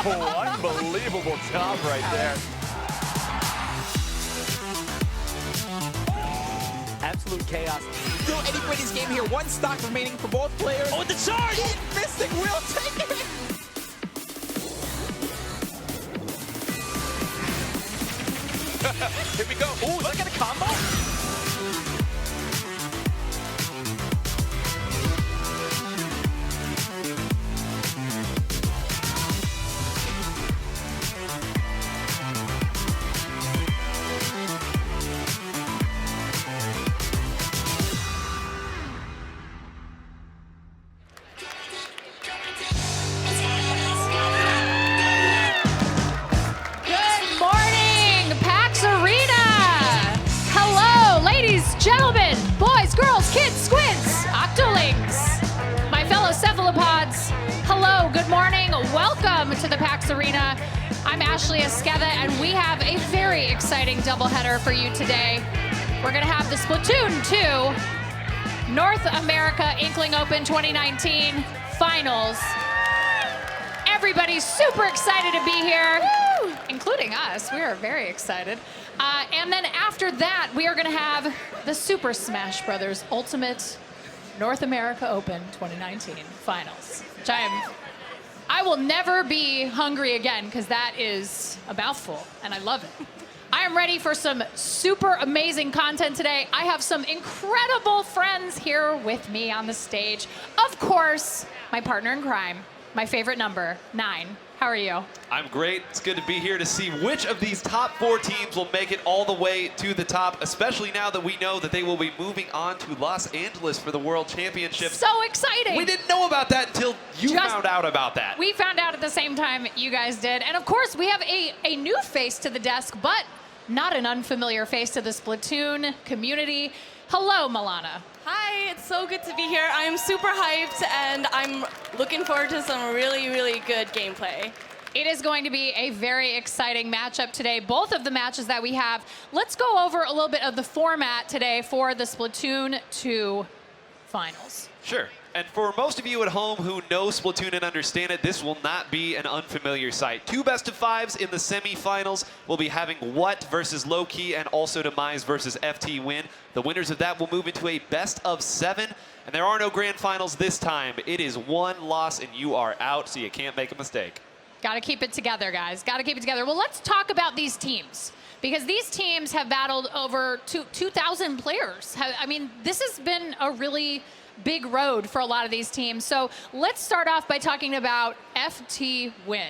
Unbelievable job right there. Absolute chaos. Still anybody's game here. One stock remaining for both players. Oh, the charge! Mystic will take it. Here we go. Ooh, look at a combo. Gentlemen, boys, girls, kids, squids, octolings, my fellow cephalopods, hello, good morning, welcome to the PAX Arena. I'm Ashley Esqueda, and we have a very exciting doubleheader for you today. We're gonna have the Splatoon 2 North America Inkling Open 2019 Finals. Everybody's super excited to be here, including us. We are very excited. And then after that, we are going to have the Super Smash Brothers Ultimate North America Open 2019 Finals, which I will never be hungry again, because that is a mouthful, and I love it. I am ready for some super amazing content today. I have some incredible friends here with me on the stage. Of course, my partner in crime, my favorite number, 9. How are you? I'm great. It's good to be here to see which of these top 4 teams will make it all the way to the top, especially now that we know that they will be moving on to Los Angeles for the World Championships. So exciting. We didn't know about that until you found out about that. We found out at the same time you guys did. And of course, we have a new face to the desk, but not an unfamiliar face to the Splatoon community. Hello, Milana. Hi, it's so good to be here. I'm super hyped, and I'm looking forward to some really, really good gameplay. It is going to be a very exciting matchup today. Both of the matches that we have. Let's go over a little bit of the format today for the Splatoon 2 Finals. Sure. And for most of you at home who know Splatoon and understand it, this will not be an unfamiliar sight. 2 best-of-5s in the semifinals. We'll be having What versus Lowkey and also Demise versus FT Win. The winners of that will move into a best-of-7. And there are no grand finals this time. It is 1 loss and you are out, so you can't make a mistake. Got to keep it together, guys. Got to keep it together. Well, let's talk about these teams, because these teams have battled over 2,000 players. I mean, this has been a really big road for a lot of these teams. So let's start off by talking about FT Win.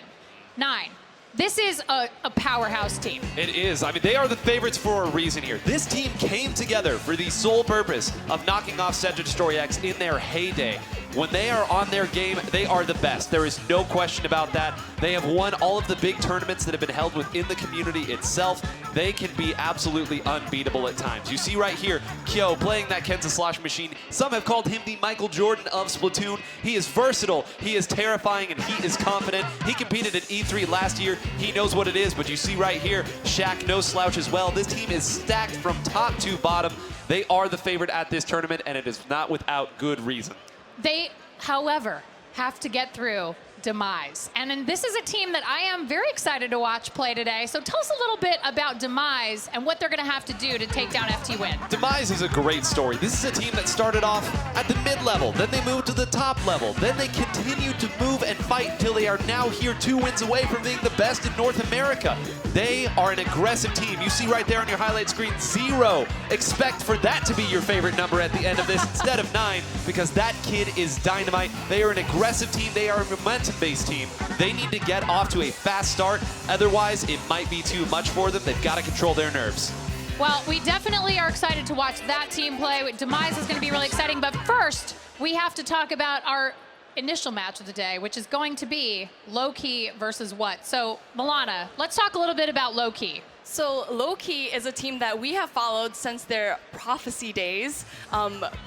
9. This is a powerhouse team. It is. I mean, they are the favorites for a reason here. This team came together for the sole purpose of knocking off Set to Destroy X in their heyday. When they are on their game, they are the best. There is no question about that. They have won all of the big tournaments that have been held within the community itself. They can be absolutely unbeatable at times. You see right here, Kyo playing that Kenza Slosh machine. Some have called him the Michael Jordan of Splatoon. He is versatile, he is terrifying, and he is confident. He competed at E3 last year. He knows what it is, but you see right here, Shaq no slouch as well. This team is stacked from top to bottom. They are the favorite at this tournament, and it is not without good reason. They, however, have to get through Demise. And then this is a team that I am very excited to watch play today. So tell us a little bit about Demise and what they're going to have to do to take down FT Win. Demise is a great story. This is a team that started off at the mid-level, then they moved to the top level, then they continued to move and fight until they are now here 2 wins away from being the best in North America. They are an aggressive team. You see right there on your highlight screen, 0. Expect for that to be your favorite number at the end of this instead of 9, because that kid is dynamite. They are an aggressive team. They are a momentum-based team. They need to get off to a fast start. Otherwise, it might be too much for them. They've got to control their nerves. Well, we definitely are excited to watch that team play. Demise is going to be really exciting. But first, we have to talk about our initial match of the day, which is going to be Lowkey versus What. So, Milana, let's talk a little bit about Lowkey. So Lowkey is a team that we have followed since their Prophecy days,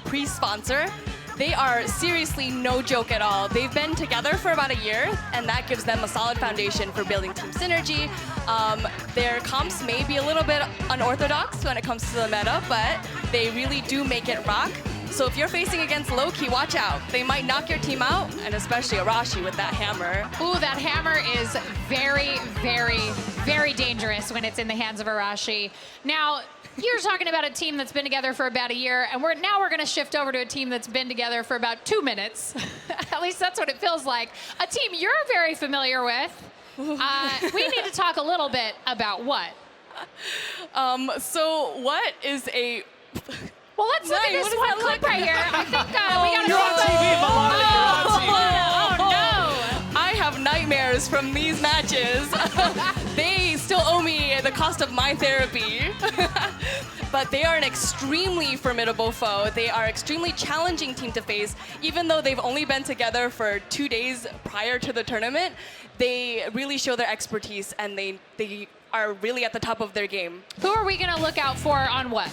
pre-sponsor. They are seriously no joke at all. They've been together for about a year, and that gives them a solid foundation for building team synergy. Their comps may be a little bit unorthodox when it comes to the meta, but they really do make it rock. So if you're facing against Lowkey, watch out. They might knock your team out, and especially Arashi with that hammer. Ooh, that hammer is very, very, very dangerous when it's in the hands of Arashi. Now, you're talking about a team that's been together for about a year, and now we're going to shift over to a team that's been together for about 2 minutes. At least that's what it feels like. A team you're very familiar with. We need to talk a little bit about what? So what is a... Well, let's look at this one clip right here. I think we got to You're on TV, Milana. You're on TV. Oh, no. I have nightmares from these matches. They still owe me the cost of my therapy. But they are an extremely formidable foe. They are extremely challenging team to face. Even though they've only been together for 2 days prior to the tournament, they really show their expertise, and they are really at the top of their game. Who are we going to look out for on what?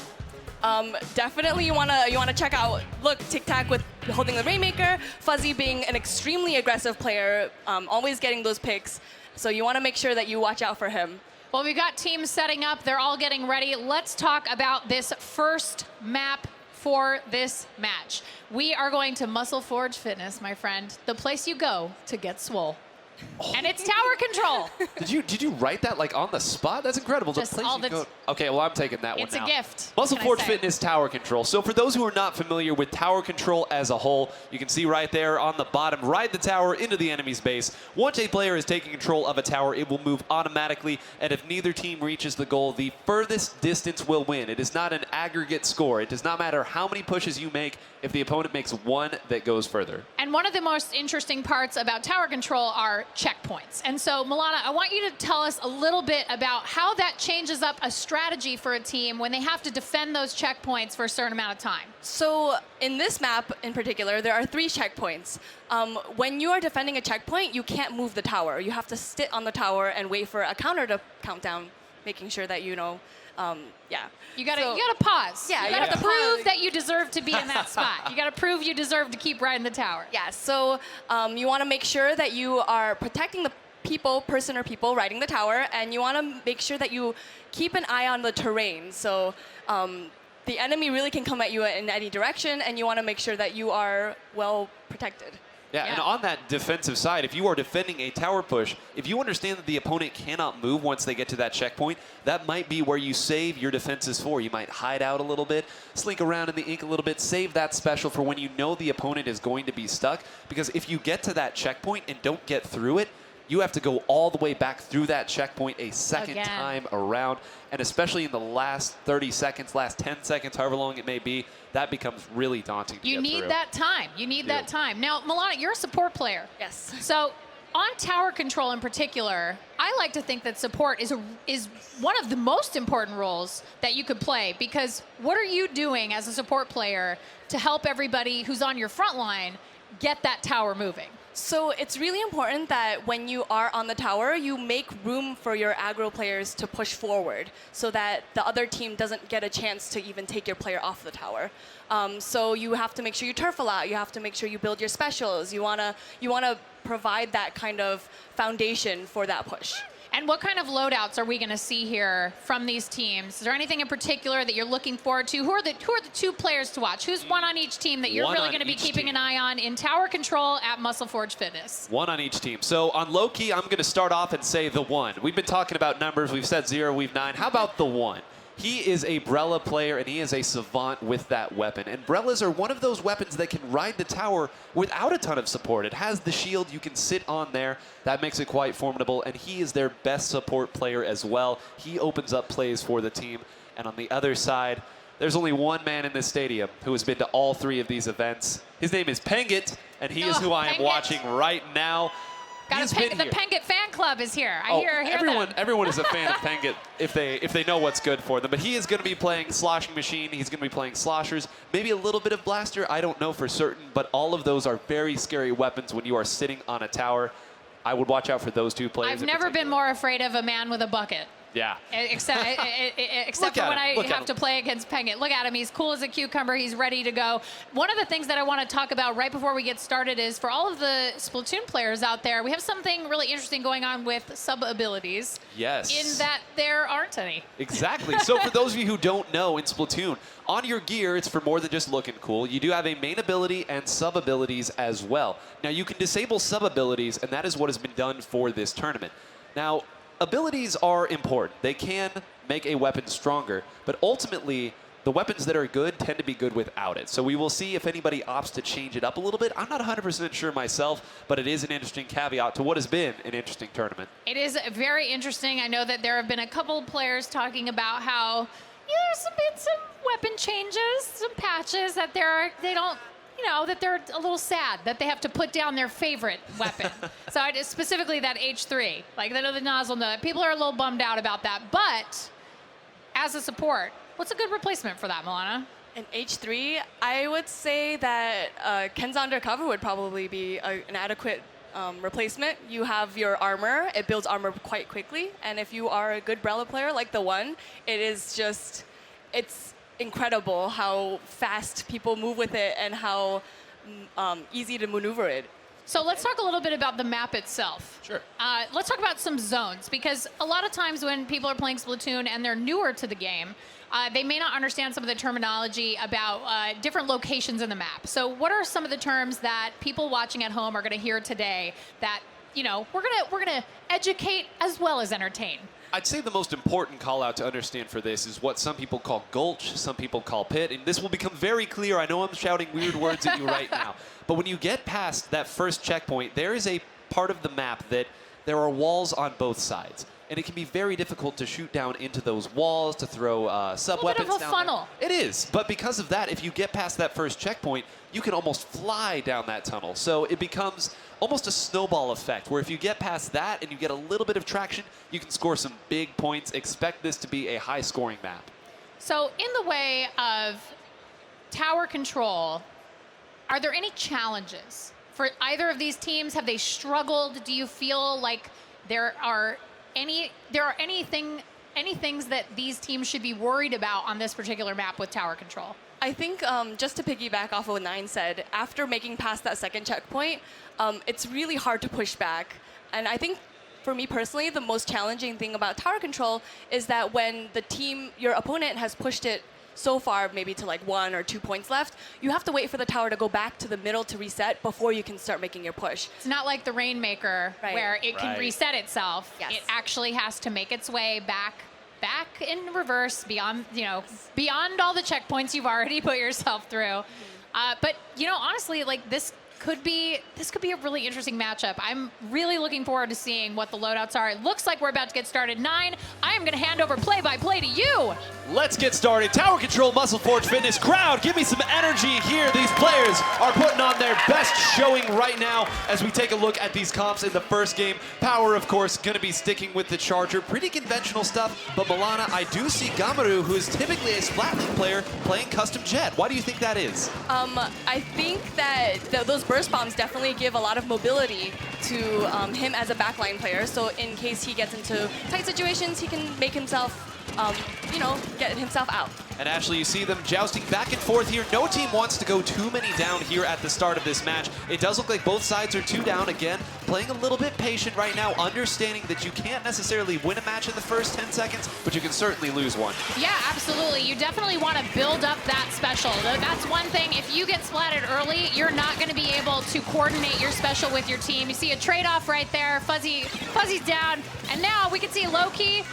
Definitely you wanna check out, look, Tic Tac with holding the Rainmaker, Fuzzy being an extremely aggressive player, always getting those picks. So you wanna make sure that you watch out for him. Well, we've got teams setting up. They're all getting ready. Let's talk about this first map for this match. We are going to Muscle Forge Fitness, my friend, the place you go to get swole. And it's tower control. Did you write that like on the spot? That's incredible. Just place all you the go. Okay, well I'm taking that one It's a now. gift. Muscle What can I Forge say? Fitness Tower Control. So for those who are not familiar with tower control as a whole, you can see right there on the bottom, ride the tower into the enemy's base. Once a player is taking control of a tower, it will move automatically, and if neither team reaches the goal, the furthest distance will win. It is not an aggregate score. It does not matter how many pushes you make if the opponent makes one that goes further. And one of the most interesting parts about tower control are checkpoints. And so, Milana, I want you to tell us a little bit about how that changes up a strategy for a team when they have to defend those checkpoints for a certain amount of time. So in this map in particular, there are 3 checkpoints. When you are defending a checkpoint, you can't move the tower. You have to sit on the tower and wait for a counter to count down, making sure that you know, yeah. You gotta pause. Yeah, you you gotta gotta prove pause. that you deserve to be in that spot. You gotta prove you deserve to keep riding the tower. Yeah, so you want to make sure that you are protecting the person or people riding the tower, and you want to make sure that you keep an eye on the terrain. So the enemy really can come at you in any direction, and you want to make sure that you are well protected. Yeah, and on that defensive side, if you are defending a tower push, if you understand that the opponent cannot move once they get to that checkpoint, that might be where you save your defenses for. You might hide out a little bit, slink around in the ink a little bit, save that special for when you know the opponent is going to be stuck. Because if you get to that checkpoint and don't get through it, you have to go all the way back through that checkpoint a second time around. And especially in the last 30 seconds, last 10 seconds, however long it may be, that becomes really daunting to You get need through. that time. You need that time. Now, Milana, you're a support player. Yes. So on tower control in particular, I like to think that support is one of the most important roles that you could play, because what are you doing as a support player to help everybody who's on your front line get that tower moving? So it's really important that when you are on the tower, you make room for your aggro players to push forward so that the other team doesn't get a chance to even take your player off the tower. So you have to make sure you turf a lot. You have to make sure you build your specials. You wanna provide that kind of foundation for that push. And what kind of loadouts are we going to see here from these teams? Is there anything in particular that you're looking forward to? Who are the 2 players to watch? Who's one on each team that you're really going to be keeping an eye on in tower control at Muscle Forge Fitness? One on each team. So on Lowkey, I'm going to start off and say the 1. We've been talking about numbers. We've said 0, we've 9. How about the 1? He is a Brella player, and he is a savant with that weapon. And Brellas are one of those weapons that can ride the tower without a ton of support. It has the shield. You can sit on there. That makes it quite formidable, and he is their best support player as well. He opens up plays for the team. And on the other side, there's only one man in this stadium who has been to all 3 of these events. His name is Pengit, and he is who I am watching right now. The Pengit fan club is here. I hear everyone is a fan of Pengit if they know what's good for them. But he is going to be playing Sloshing Machine. He's going to be playing Sloshers. Maybe a little bit of Blaster. I don't know for certain. But all of those are very scary weapons when you are sitting on a tower. I would watch out for those 2 players. I've never been more afraid of a man with a bucket. Yeah. Except Look for at when him. I Look at have him. to play against Penguin. Look at him. He's cool as a cucumber. He's ready to go. One of the things that I want to talk about right before we get started is for all of the Splatoon players out there, we have something really interesting going on with sub-abilities. Yes. In that there aren't any. Exactly. So for those of you who don't know, in Splatoon, on your gear, it's for more than just looking cool. You do have a main ability and sub-abilities as well. Now, you can disable sub-abilities, and that is what has been done for this tournament. Now, abilities are important. They can make a weapon stronger, but ultimately, the weapons that are good tend to be good without it. So we will see if anybody opts to change it up a little bit. I'm not 100% sure myself, but it is an interesting caveat to what has been an interesting tournament. It is very interesting. I know that there have been a couple players talking about how there's been some weapon changes, some patches that that they're a little sad that they have to put down their favorite weapon. So specifically that H3, like the nozzle nut. People are a little bummed out about that. But as a support, what's a good replacement for that, Milana? In H3, I would say that Ken's Undercover would probably be an adequate replacement. You have your armor. It builds armor quite quickly. And if you are a good Brella player like the one, it's incredible how fast people move with it and how easy to maneuver it. So let's talk a little bit about the map itself. Sure. Let's talk about some zones, because a lot of times when people are playing Splatoon and they're newer to the game, they may not understand some of the terminology about different locations in the map. So what are some of the terms that people watching at home are going to hear today that, we're gonna educate as well as entertain? I'd say the most important call out to understand for this is what some people call gulch, some people call pit, and this will become very clear. I know I'm shouting weird words at you right now, but when you get past that first checkpoint, there is a part of the map that there are walls on both sides. And it can be very difficult to shoot down into those walls, to throw sub-weapons down. A bit of a funnel. It is, but because of that, if you get past that first checkpoint, you can almost fly down that tunnel. So it becomes almost a snowball effect, where if you get past that and you get a little bit of traction, you can score some big points. Expect this to be a high-scoring map. So in the way of tower control, are there any challenges for either of these teams? Have they struggled? Do you feel like there are any things that these teams should be worried about on this particular map with tower control? I think just to piggyback off of what Nine said, after making past that second checkpoint, it's really hard to push back. And I think for me personally, the most challenging thing about tower control is that when your opponent has pushed it so far, maybe to like 1 or 2 points left, you have to wait for the tower to go back to the middle to reset before you can start making your push. It's not like the Rainmaker, Right. where it can reset itself. Yes. It actually has to make its way back in reverse beyond all the checkpoints you've already put yourself through. But honestly, like this could be a really interesting matchup. I'm really looking forward to seeing what the loadouts are. It looks like we're about to get started. Nine, I am going to hand over play-by-play to you. Let's get started. Tower Control, Muscle Forge Fitness. Crowd, give me some energy here. These players are putting on their best showing right now as we take a look at these comps in the first game. Power, of course, going to be sticking with the Charger. Pretty conventional stuff, but Milana, I do see Gamaru, who is typically a Splatling player, playing custom jet. Why do you think that is? I think that those burst bombs definitely give a lot of mobility to him as a backline player. So in case he gets into tight situations, he can make himself, get himself out. And Ashley, you see them jousting back and forth here. No team wants to go too many down here at the start of this match. It does look like both sides are 2 down. Again, playing a little bit patient right now, understanding that you can't necessarily win a match in the first 10 seconds, but you can certainly lose one. Yeah, absolutely. You definitely want to build up that special. That's one thing. If you get splatted early, you're not going to be able to coordinate your special with your team. You see a trade-off right there. Fuzzy's down. And now we can see Lowkey.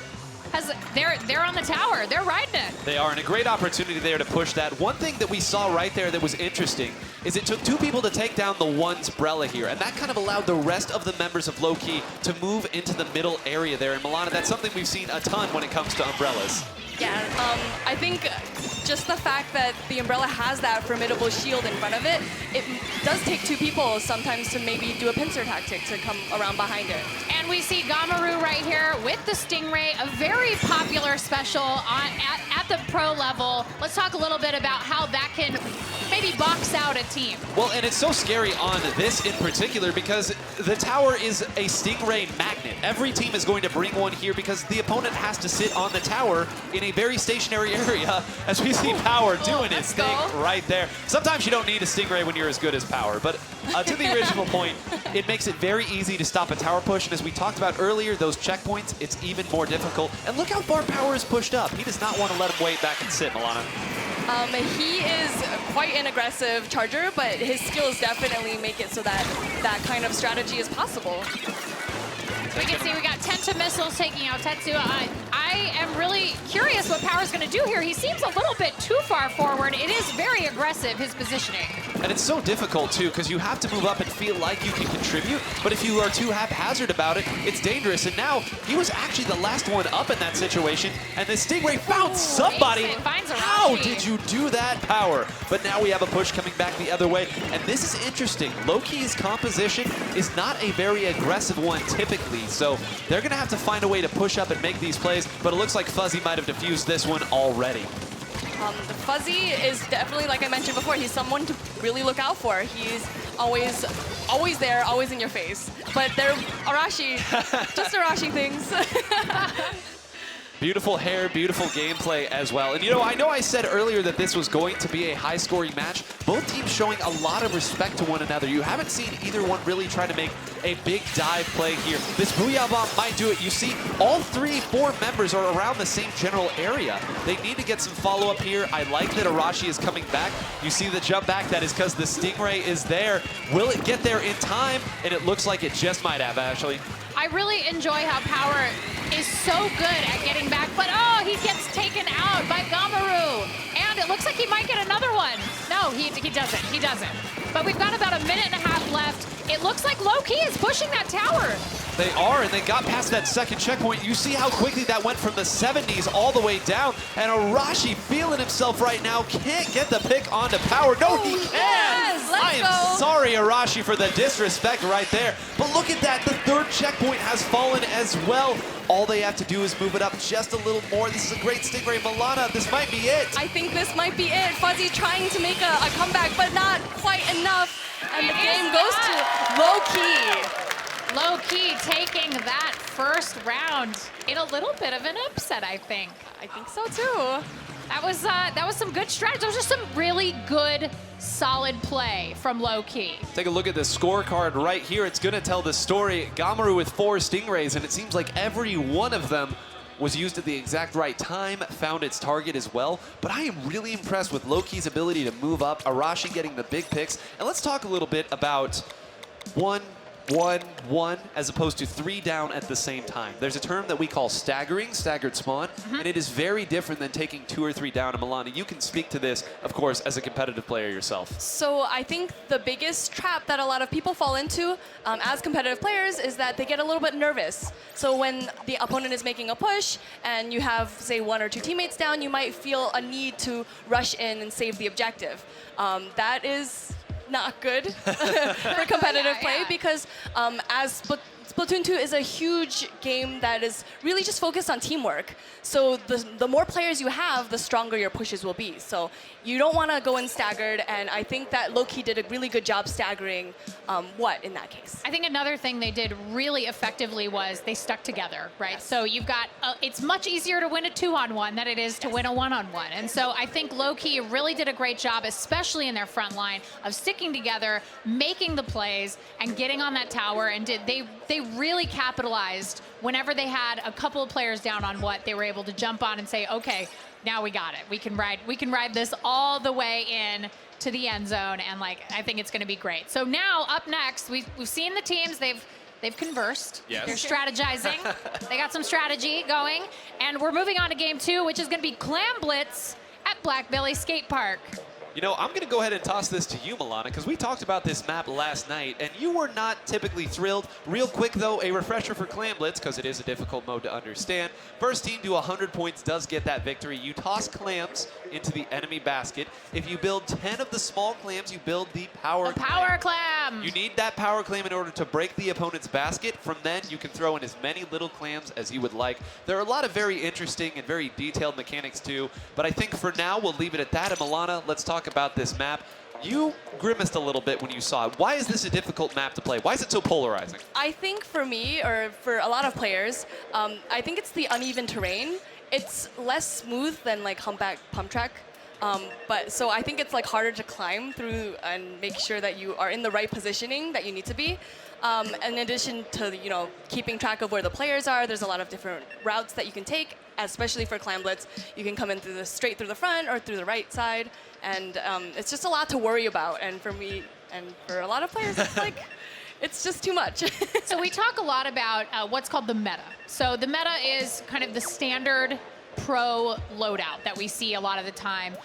They're on the tower. They're riding it. They are, and a great opportunity there to push that. One thing that we saw right there that was interesting is it took 2 people to take down the one's Brella here, and that kind of allowed the rest of the members of Lowkey to move into the middle area there. And Milana, that's something we've seen a ton when it comes to umbrellas. Yeah, I think just the fact that the umbrella has that formidable shield in front of it, it does take 2 people sometimes to maybe do a pincer tactic to come around behind it. And we see Gamaru right here with the Stingray, a very popular special at the pro level. Let's talk a little bit about how that can maybe box out a team. Well, and it's so scary on this in particular because the tower is a Stingray magnet. Every team is going to bring one here because the opponent has to sit on the tower in a very stationary area, as we see Power doing his thing right there. Sometimes you don't need a Stingray when you're as good as Power, but to the original point, it makes it very easy to stop a tower push, and as we talked about earlier, those checkpoints, it's even more difficult. And look how far Power is pushed up. He does not want to let him wait back and sit, Milana. He is quite an aggressive charger, but his skills definitely make it so that that kind of strategy is possible. We can see we got Tenta missiles taking out Tetsu. I am really curious what Power's going to do here. He seems a little bit too far forward. It is very aggressive, his positioning. And it's so difficult, too, because you have to move up and feel like you can contribute. But if you are too haphazard about it, it's dangerous. And now he was actually the last one up in that situation. And the Stingray found somebody. How did you do that, Power? But now we have a push coming back the other way. And this is interesting. Lowkey's composition is not a very aggressive one typically. So they're going to have to find a way to push up and make these plays. But it looks like Fuzzy might have defused this one already. Fuzzy is definitely, like I mentioned before, he's someone to really look out for. He's always there, always in your face. But they're Arashi, just Arashi things. Beautiful hair, beautiful gameplay as well. And you know I said earlier that this was going to be a high-scoring match. Both teams showing a lot of respect to one another. You haven't seen either one really try to make a big dive play here. This Booyah Bomb might do it. You see, all 4 members are around the same general area. They need to get some follow-up here. I like that Arashi is coming back. You see the jump back. That is because the Stingray is there. Will it get there in time? And it looks like it just might have, Ashley. I really enjoy how Power is so good at getting back, but oh, he gets taken out by Gamaru. And it looks like he might get another one. No, he doesn't. But we've got about a minute and a half left. It looks like Lowkey is pushing that tower. They are, and they got past that second checkpoint. You see how quickly that went from the 70s all the way down. And Arashi feeling himself right now. Can't get the pick onto Power. No, he can! Yes, I am sorry, Arashi, for the disrespect right there. But look at that. The third checkpoint has fallen as well. All they have to do is move it up just a little more. This is a great Stingray. Milana, this might be it. I think this might be it. Fuzzy trying to make a comeback, but not quite enough. And the game goes to Lowkey. Lowkey taking that first round in a little bit of an upset, I think. I think so too. That was some good strategy. Those are some really good, solid play from Lowkey. Take a look at the scorecard right here. It's going to tell the story. Gamaru with 4 Stingrays, and it seems like every one of them was used at the exact right time, found its target as well. But I am really impressed with Lowkey's ability to move up, Arashi getting the big picks. And let's talk a little bit about 1, 1, as opposed to 3 down at the same time. There's a term that we call staggering, staggered spawn, and it is very different than taking 2 or 3 down. And Milana, you can speak to this, of course, as a competitive player yourself. So I think the biggest trap that a lot of people fall into as competitive players is that they get a little bit nervous. So when the opponent is making a push and you have, say, 1 or 2 teammates down, you might feel a need to rush in and save the objective. That is not good for competitive play because as Splatoon 2 is a huge game that is really just focused on teamwork. So the more players you have, the stronger your pushes will be. So you don't want to go in staggered, and I think that Lowkey did a really good job staggering in that case. I think another thing they did really effectively was they stuck together, right? Yes. So you've got, it's much easier to win a 2-on-1 than it is to win a 1-on-1. And so I think Lowkey really did a great job, especially in their front line, of sticking together, making the plays, and getting on that tower. And they really capitalized whenever they had a couple of players down on what they were able to jump on and say, okay, now we got it. We can ride this all the way in to the end zone, and I think it's going to be great. So now up next, we've seen the teams. They've conversed. Yes. They're strategizing. They got some strategy going, and we're moving on to game 2, which is going to be Clam Blitz at Blackbelly Skate Park. You know, I'm going to go ahead and toss this to you, Milana, because we talked about this map last night, and you were not typically thrilled. Real quick, though, a refresher for Clam Blitz, because it is a difficult mode to understand. First team to 100 points does get that victory. You toss clams into the enemy basket. If you build 10 of the small clams, you build the power clam. Power clam! You need that power clam in order to break the opponent's basket. From then, you can throw in as many little clams as you would like. There are a lot of very interesting and very detailed mechanics, too, but I think for now, we'll leave it at that. And Milana, let's talk about this map. you grimaced a little bit when you saw it. Why is this a difficult map to play? Why is it so polarizing? I think for me, or for a lot of players, I think it's the uneven terrain. It's less smooth than like humpback pump track. So I think it's like harder to climb through and make sure that you are in the right positioning that you need to be. In addition to keeping track of where the players are, there's a lot of different routes that you can take, especially for Clam Blitz. You can come in straight through the front or through the right side, and it's just a lot to worry about. And for me and for a lot of players, it's like it's just too much. So we talk a lot about what's called the meta. So the meta is kind of the standard pro loadout that we see a lot of the time.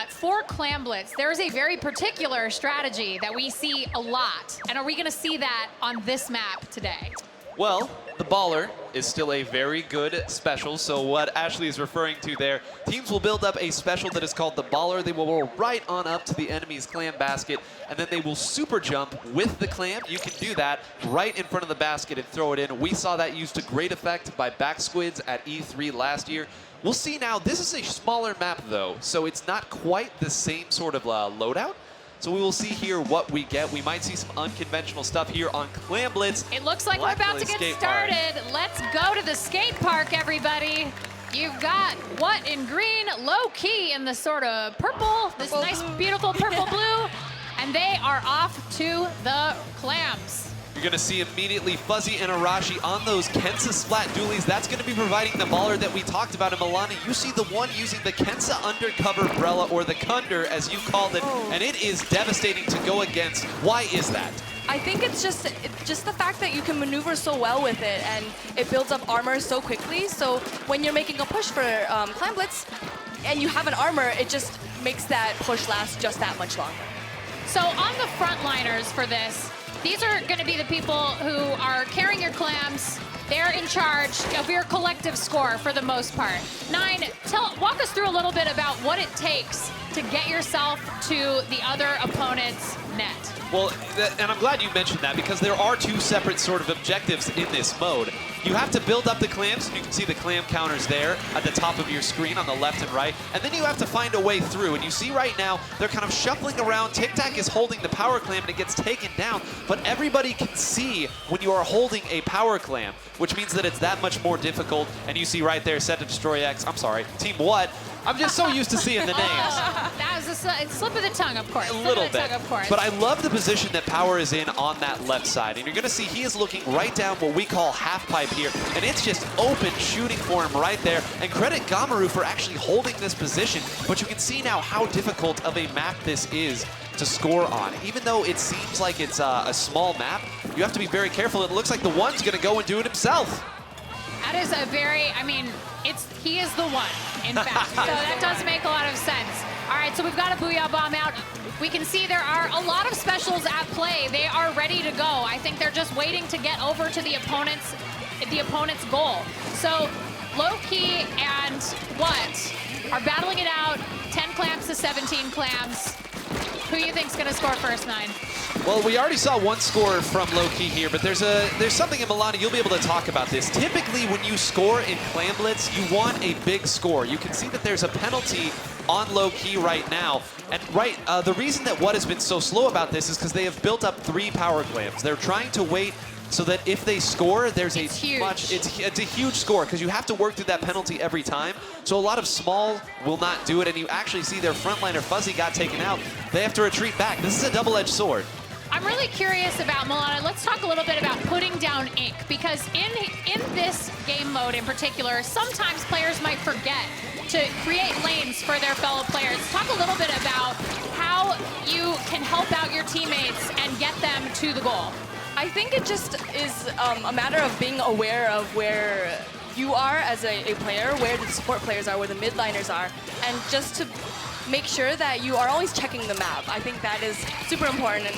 For Clam Blitz, there's a very particular strategy that we see a lot. And are we going to see that on this map today? Well, the baller is still a very good special. So what Ashley is referring to there, teams will build up a special that is called the baller. They will roll right on up to the enemy's clam basket, and then they will super jump with the clam. You can do that right in front of the basket and throw it in. We saw that used to great effect by Back Squids at E3 last year. We'll see now. This is a smaller map, though, so it's not quite the same sort of loadout. So we will see here what we get. We might see some unconventional stuff here on Clam Blitz. It looks like we're about to get started. Let's go to the skate park, everybody. You've got what in green? Lowkey in the sort of purple, this nice, beautiful purple blue. And they are off to the clams. You're going to see immediately Fuzzy and Arashi on those Kensa Splat dualies. That's going to be providing the baller that we talked about. And Milana, you see the one using the Kensa undercover umbrella, or the Kunder, as you called it. And it is devastating to go against. Why is that? I think it's just the fact that you can maneuver so well with it, and it builds up armor so quickly. So when you're making a push for Clam Blitz, and you have an armor, it just makes that push last just that much longer. So on the frontliners for this, these are going to be the people who are carrying your clams. They're in charge of your collective score for the most part. Nine, walk us through a little bit about what it takes to get yourself to the other opponent's net. Well, and I'm glad you mentioned that, because there are two separate sort of objectives in this mode. You have to build up the clams, and you can see the clam counters there at the top of your screen on the left and right, and then you have to find a way through. And you see right now, they're kind of shuffling around. Tic Tac is holding the power clam, and it gets taken down, but everybody can see when you are holding a power clam, which means that it's that much more difficult. And you see right there, Set to Destroy X, I'm sorry, Team What? I'm just so used to seeing the names. That was a slip of the tongue, of course. A little bit. Of course. But I love the position that Power is in on that left side. And you're going to see he is looking right down what we call half pipe here. And it's just open shooting for him right there. And credit Gamaru for actually holding this position. But you can see now how difficult of a map this is to score on. Even though it seems like it's a small map, you have to be very careful. It looks like the one's going to go and do it himself. That is a very, he is the one, in fact. So that does make a lot of sense. All right, so we've got a Booyah Bomb out. We can see there are a lot of specials at play. They are ready to go. I think they're just waiting to get over to the opponent's goal. So Lowkey and What are battling it out, 10 clams to 17 clams. Who do you think's gonna score first, Nine? Well, we already saw one score from Lowkey here, but there's something in Milana, you'll be able to talk about this. Typically, when you score in Clam Blitz, you want a big score. You can see that there's a penalty on Lowkey right now. And the reason that What has been so slow about this is because they have built up 3 power clams. They're trying to wait so that if they score, there's it's a huge score, because you have to work through that penalty every time. So a lot of small will not do it, and you actually see their frontliner Fuzzy got taken out. They have to retreat back. This is a double-edged sword. I'm really curious about Milana. Let's talk a little bit about putting down ink, because in this game mode in particular, sometimes players might forget to create lanes for their fellow players. Talk a little bit about how you can help out your teammates and get them to the goal. I think it just is a matter of being aware of where you are as a player, where the support players are, where the mid-liners are, and just to make sure that you are always checking the map. I think that is super important and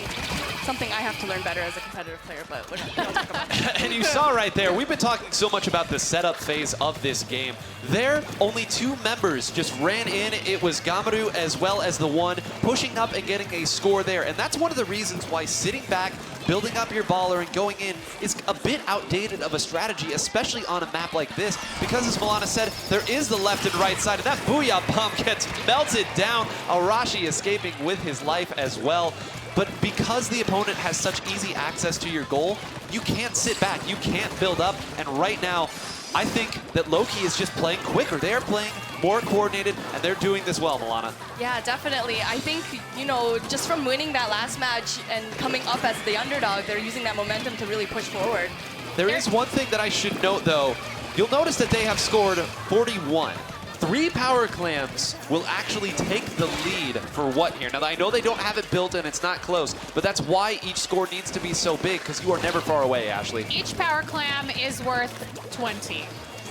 something I have to learn better as a competitive player, but we don't talk about that. And you saw right there, we've been talking so much about the setup phase of this game. There, only 2 members just ran in. It was Gamaru as well as the one pushing up and getting a score there. And that's one of the reasons why sitting back, building up your baller and going in is a bit outdated of a strategy, especially on a map like this, because as Milana said, there is the left and right side, and that Booyah bomb gets melted down. Arashi escaping with his life as well. But because the opponent has such easy access to your goal, you can't sit back, you can't build up, and right now, I think that Lowkey is just playing quicker. They're playing more coordinated, and they're doing this well, Milana. Yeah, definitely. I think, you know, just from winning that last match and coming up as the underdog, they're using that momentum to really push forward. There is one thing that I should note, though. You'll notice that they have scored 41. 3 power clams will actually take the lead for what here? Now, I know they don't have it built and it's not close, but that's why each score needs to be so big, because you are never far away, Ashley. Each power clam is worth 20.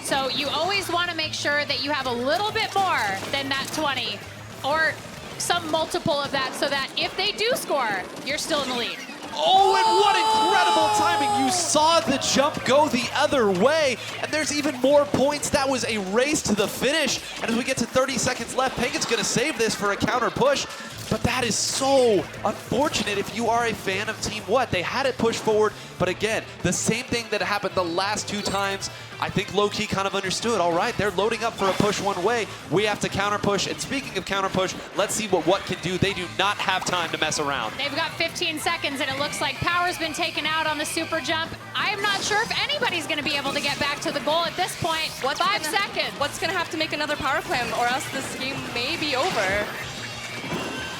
So you always want to make sure that you have a little bit more than that 20, or some multiple of that, so that if they do score, you're still in the lead. Oh, and what incredible timing. You saw the jump go the other way, and there's even more points. That was a race to the finish. And as we get to 30 seconds left, Pagan's going to save this for a counter push. But that is so unfortunate if you are a fan of Team What. They had it pushed forward, but again, the same thing that happened the last 2 times. I think Lowkey kind of understood, all right, they're loading up for a push one way. We have to counter push, and speaking of counter push, let's see what can do. They do not have time to mess around. They've got 15 seconds, and it looks like power's been taken out on the super jump. I am not sure if anybody's going to be able to get back to the goal at this point. 5 seconds. What's going to have to make another power clam, or else this game may be over.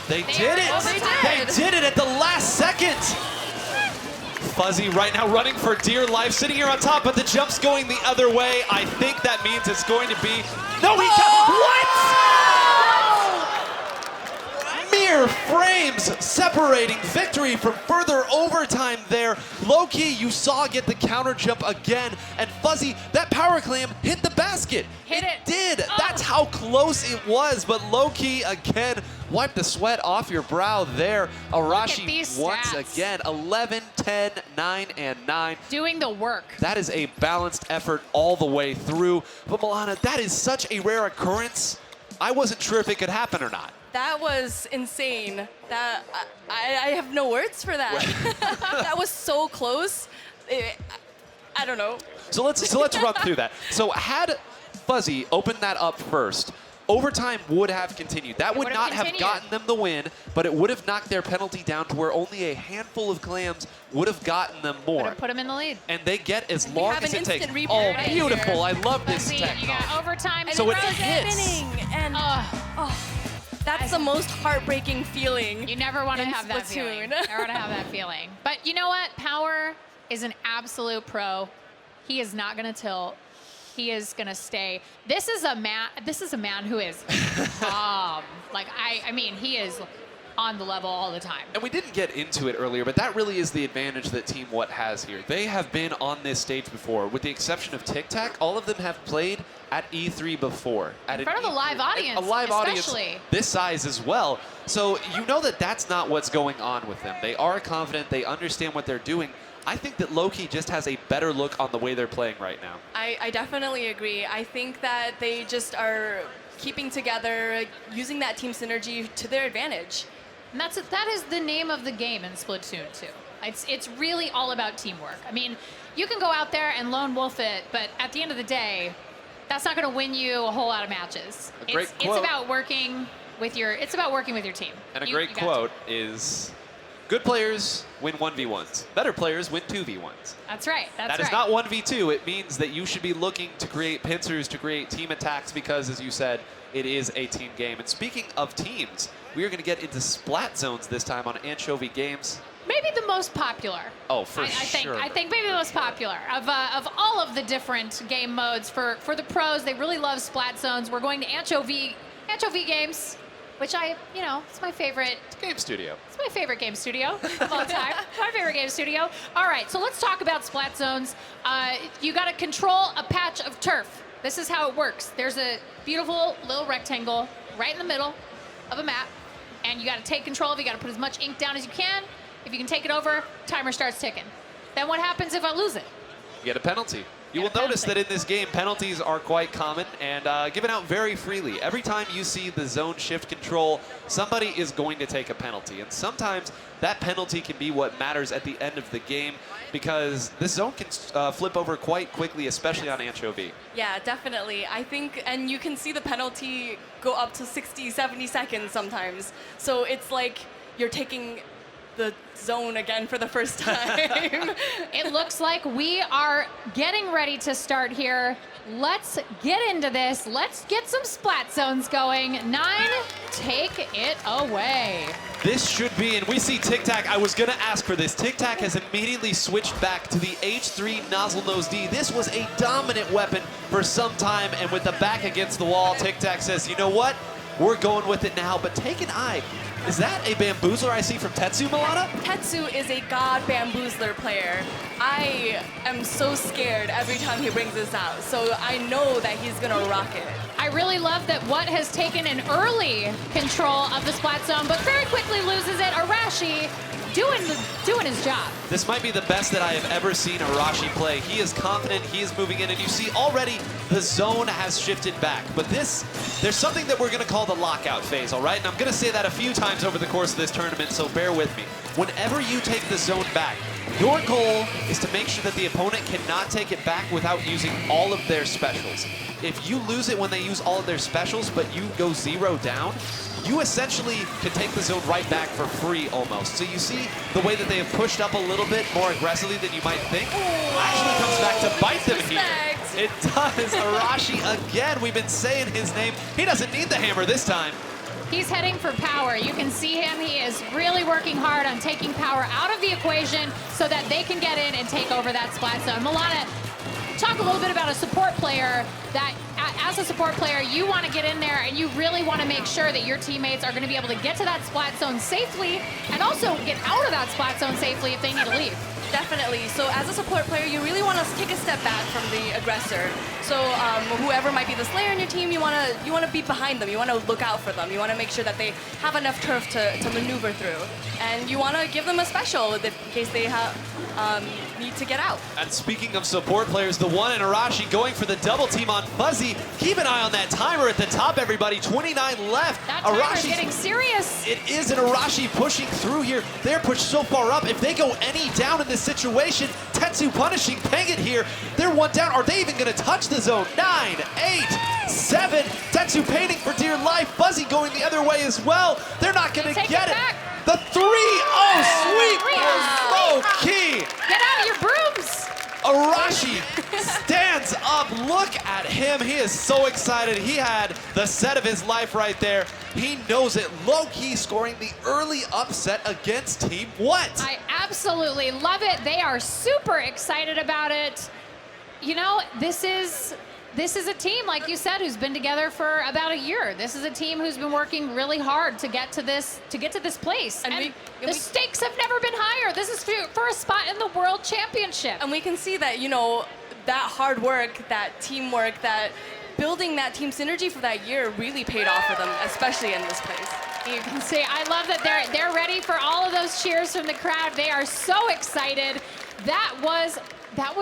They did it! Oh, They did it at the last second! Fuzzy right now running for dear life, sitting here on top, but the jump's going the other way. I think that means it's going to be... No, he got... What?! Mere frames separating victory from further overtime there. Lowkey, you saw get the counter jump again, and Fuzzy, that power clam hit the basket. Hit it. Did. Oh. That's how close it was, but Lowkey again wipe the sweat off your brow there. Arashi once stats. again, 11, 10, 9, and 9. Doing the work. That is a balanced effort all the way through. But Milana, that is such a rare occurrence. I wasn't sure if it could happen or not. That was insane. That I have no words for that. That was so close. I don't know. So let's run through that. So had Fuzzy opened that up first, overtime would have continued. That would not have gotten them the win, but it would have knocked their penalty down to where only a handful of clams would have gotten them more. Would have put them in the lead. And they get as long as it takes. Replay Oh, right beautiful. here. I love this See, technology. you got overtime. So it does hits. Spinning, and that's the most heartbreaking feeling. You never want to in have that Splatoon. feeling. Never want to have that feeling. But you know what? Power is an absolute pro. He is not going to tilt. He is going to stay. This is a man who is like I mean, he is on the level all the time. And we didn't get into it earlier, but that really is the advantage that Team What has here. They have been on this stage before. With the exception of Tic Tac, all of them have played at E3 before. In front of a live audience, a live especially. audience this size as well. So you know that that's not what's going on with them. They are confident. They understand what they're doing. I think that Lowkey just has a better look on the way they're playing right now. I definitely agree. I think that they just are keeping together, using that team synergy to their advantage. And that is the name of the game in Splatoon 2. It's really all about teamwork. I mean, you can go out there and lone wolf it, but at the end of the day, that's not going to win you a whole lot of matches. It's about working with your team. And a great quote is, good players win 1v1s. Better players win 2v1s. That's right. That is not 1v2. It means that you should be looking to create pincers, to create team attacks, because, as you said, it is a team game. And speaking of teams, we are going to get into Splat Zones this time on Anchovy Games. Maybe the most popular. Oh, for sure. I think maybe the most popular of all of the different game modes for the pros. They really love Splat Zones. We're going to Anchovy Games, which it's my favorite. It's Game Studio. It's my favorite game studio of all time. My favorite game studio. All right, so let's talk about Splat Zones. You got to control a patch of turf. This is how it works. There's a beautiful little rectangle right in the middle of a map, and you got to take control of it. You got to put as much ink down as you can. If you can take it over, timer starts ticking. Then what happens if I lose it? You get a penalty. You will notice that in this game, penalties are quite common and given out very freely. Every time you see the zone shift control, somebody is going to take a penalty. And sometimes that penalty can be what matters at the end of the game because the zone can flip over quite quickly, especially on Anchovy. Yeah, definitely. I think, and you can see the penalty go up to 60, 70 seconds sometimes. So it's like you're taking the zone again for the first time. It looks like we are getting ready to start here. Let's get into this. Let's get some Splat Zones going. 9, take it away. This should be, and we see Tic Tac. I was gonna ask for this. Tic Tac has immediately switched back to the H3 Nozzle Nose D. This was a dominant weapon for some time, and with the back against the wall, Tic Tac says, you know what? We're going with it now, but take an eye. Is that a Bamboozler I see from Tetsu, Milana? Tetsu is a god Bamboozler player. I am so scared every time he brings this out, so I know that he's gonna rock it. I really love that What has taken an early control of the Splat Zone, but very quickly loses it. Arashi doing his job. This might be the best that I have ever seen Arashi play. He is confident, he is moving in, and you see already the zone has shifted back. But there's something that we're gonna call the lockout phase, all right? And I'm gonna say that a few times over the course of this tournament, so bear with me. Whenever you take the zone back, your goal is to make sure that the opponent cannot take it back without using all of their specials. If you lose it when they use all of their specials, but you go 0 down, you essentially can take the zone right back for free almost. So you see the way that they have pushed up a little bit more aggressively than you might think. Actually comes back to bite them here. It does. Arashi again. We've been saying his name. He doesn't need the hammer this time. He's heading for power. You can see him. He is really working hard on taking power out of the equation so that they can get in and take over that Splat Zone. Milana, talk a little bit about a support player that, as a support player, you want to get in there and you really want to make sure that your teammates are going to be able to get to that Splat Zone safely and also get out of that Splat Zone safely if they need to leave. Definitely. So as a support player, you really want to take a step back from the aggressor. So whoever might be the Slayer in your team, you want to be behind them. You want to look out for them. You want to make sure that they have enough turf to maneuver through. And you want to give them a special in case they need to get out. And speaking of support players, the one in Arashi going for the double team on Fuzzy. Keep an eye on that timer at the top, everybody. 29 left. That timer's getting serious. It is an Arashi pushing through here. They're pushed so far up. If they go any down in this situation, Tetsu punishing Pangit here. They're 1 down. Are they even going to touch the zone? 9, 8, 7. Tetsu painting for dear life. Fuzzy going the other way as well. They're not going to get it. The 3-0 sweep for Lowkey. Get out of your brooms. Arashi stands up. Look at him. He is so excited. He had the set of his life right there. He knows it. Lowkey scoring the early upset against Team What? I absolutely love it. They are super excited about it. You know, this is a team, like you said, who's been together for about a year. This is a team who's been working really hard to get to this place. And the stakes have never been higher. This is for a spot in the World Championship. And we can see that, you know, that hard work, that teamwork, that building that team synergy for that year really paid off for them, especially in this place. You can see, I love that they're ready for all of those cheers from the crowd. They are so excited. That was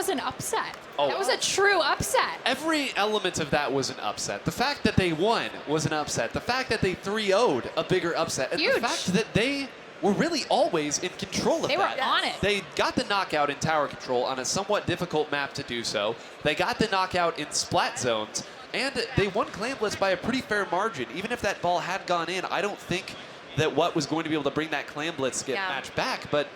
an upset. That was a true upset. Every element of that was an upset. The fact that they won was an upset. The fact that they 3-0'd a bigger upset. And Huge. the fact that they were really always in control of that. They were on it. They got the knockout in tower control on a somewhat difficult map to do so. They got the knockout in Splat Zones. And they won Clam Blitz by a pretty fair margin. Even if that ball had gone in, I don't think that What was going to be able to bring that Clam Blitz match back. But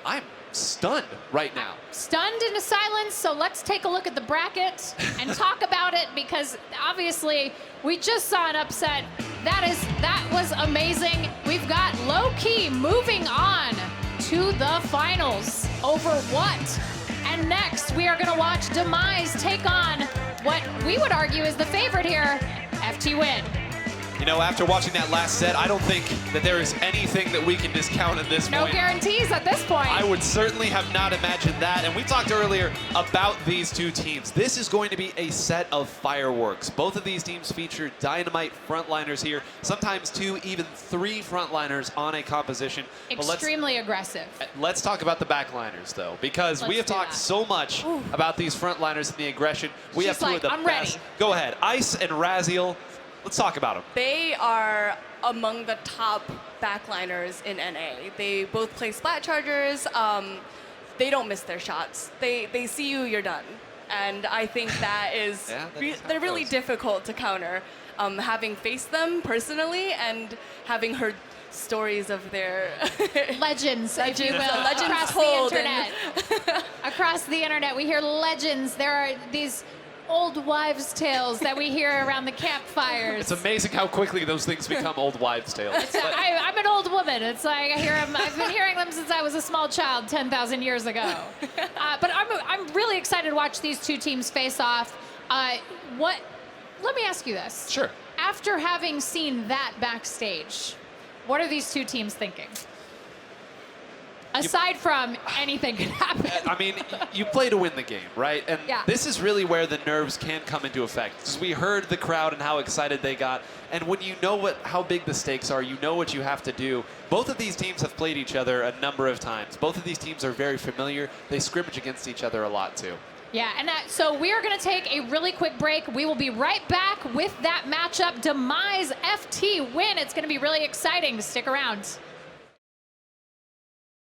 I'm stunned right now. Stunned into silence, so let's take a look at the bracket and talk about it, because obviously we just saw an upset. That was amazing. We've got Lowkey moving on to the finals over What. And next we are going to watch Demise take on what we would argue is the favorite here, FT Win. You know, after watching that last set, I don't think that there is anything that we can discount at this No point. guarantees at this point. I would certainly have not imagined that. And we talked earlier about these two teams. This is going to be a set of fireworks. Both of these teams feature dynamite frontliners here, sometimes 2, even 3 frontliners on a composition. But Extremely aggressive. let's talk about the backliners, though, because we have Let's do talked that. so much about these frontliners and the aggression. We She's have 2 like, of the "I'm ready." best. Go ahead. Ice and Raziel. Let's talk about them. They are among the top backliners in NA. They both play Splat Chargers. They don't miss their shots. They see you, you're done. And I think that is, Yeah, that is how they're it really goes. difficult to counter. Having faced them personally and having heard stories of their Legends, if you will, Legends across told the and- internet. Across the internet, we hear legends. There are these old wives' tales that we hear around the campfires. It's amazing how quickly those things become old wives' tales. I'm an old woman. It's like I hear them. I've been hearing them since I was a small child 10,000 years ago. But I'm really excited to watch these two teams face off. Let me ask you this. Sure. After having seen that backstage, what are these two teams thinking? Aside from anything could happen. I mean, you play to win the game, right? And Yeah. this is really where the nerves can come into effect. Because we heard the crowd and how excited they got. And when you know how big the stakes are, you know what you have to do. Both of these teams have played each other a number of times. Both of these teams are very familiar. They scrimmage against each other a lot, too. Yeah, and so we are going to take a really quick break. We will be right back with that matchup. Demise FT win. It's going to be really exciting. Stick around.